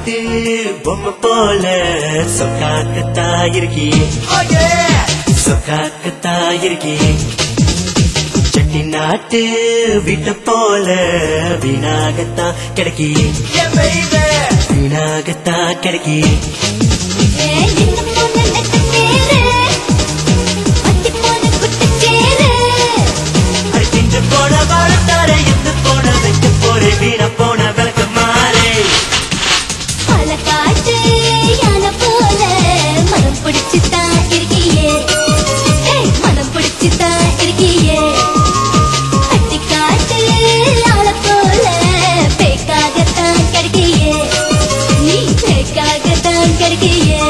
காட்டு பொம்மை போல சொக்காக்கத்தான் இருக்கியே சொக்காக்கத்தான் இருக்கியே செட்டி நாட்டு வீட்டை போல வீணாகத்தான் கிடைக்கியே வீணாகத்தான் கிடைக்கியே அடிக்கின்ற போன வாழத்தார எந்த போன வைக்க போறே வீண போன விளக்க மாறே பல காட்டு யான போல மனம் பிடிச்சுதான் இருக்கியே மனம் பிடிச்சுதான் இருக்கியே அட்டி காட்டு ஆள போல பேக்காகத்தான் கிடைக்கியே நீ பேக்காகத்தான் கிடைக்கியே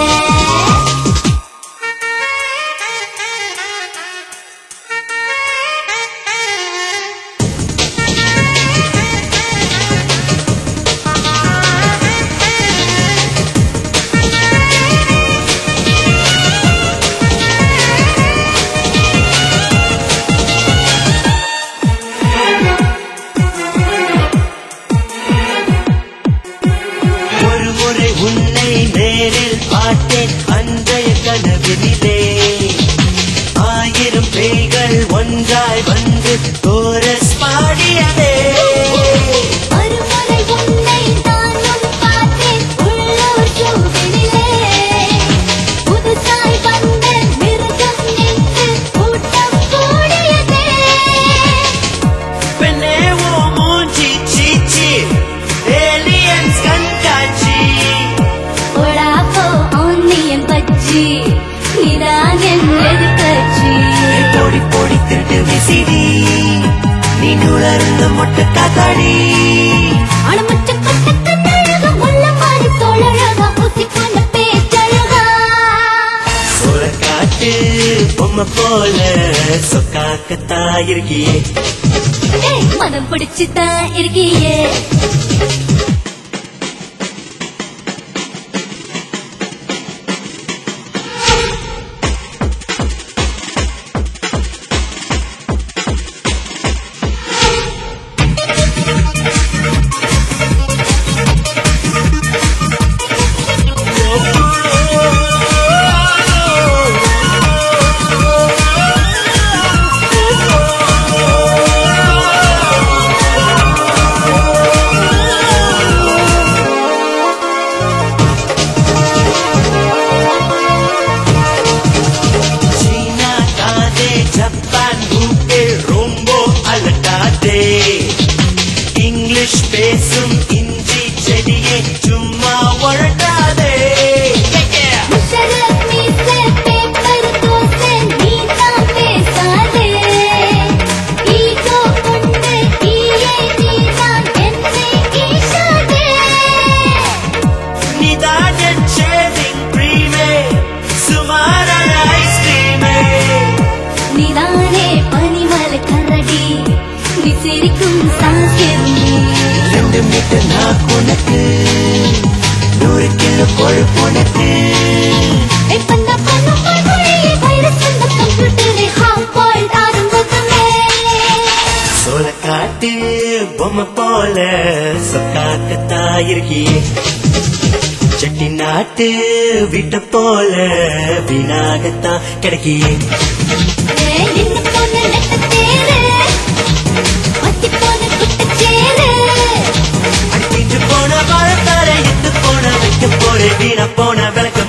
உன்னை நேரில் பார்த்தேன் அன்றைய கனவினிலே 1000 பேய்கள் ஒன்றாய் வந்து கோரஸ் பாடியதே ஒருமுறை உன்னை நானும் பார்த்தேன் உள்ளூர் சூழலிலே புதுசாய் வந்த மிருகம் நின்று கூட்டம் கூடியதே பெண்ணே ஓ மூஞ்சி சீச்சி ஏலியன்ஸ் கண்காட்சி ஓடாப்போ ஆன்னியன் பச்சி நீதான் என் எதிர்கட்சி போடி போடி திருட்டு விசிறி நீ நுழர்ந்த மொட்டை காத்தாடி அணமச்ச கட்ட கண்ணழகா முள்ள மாறி தோழழகா ஊசி கொண்ட பேச்சழகா சோழ காட்டு பொம்மை போல சொக்காக்கத்தான் இருக்கியே மனம் பிடிச்சுதான் இருக்கியே இங்கிலீஷ் பேசும் இஞ்சி செடியே சும்மா வளர்த்தாதே நீதான் என் ஷேவிங் க்ரீமே சுமாரான ஐஸ்கிரீமே நீதானே பனிமலை கரடி நீ சிரிக்கும் சாக்கியமே 2 மீட்டர் நான் உனக்கு 100 கிலோ கொழுப்பு உனக்கு சோழ காட்டு பொம்மை போல சொக்காக்கத்தான் இருக்கியே செட்டி நாட்டு வீட்டை போல வீணாகத்தான் கிடைக்கியே அடிக்கிட்டு போன வாழத்தார எத்து போன வைக்க போறே வீண போன விளக்க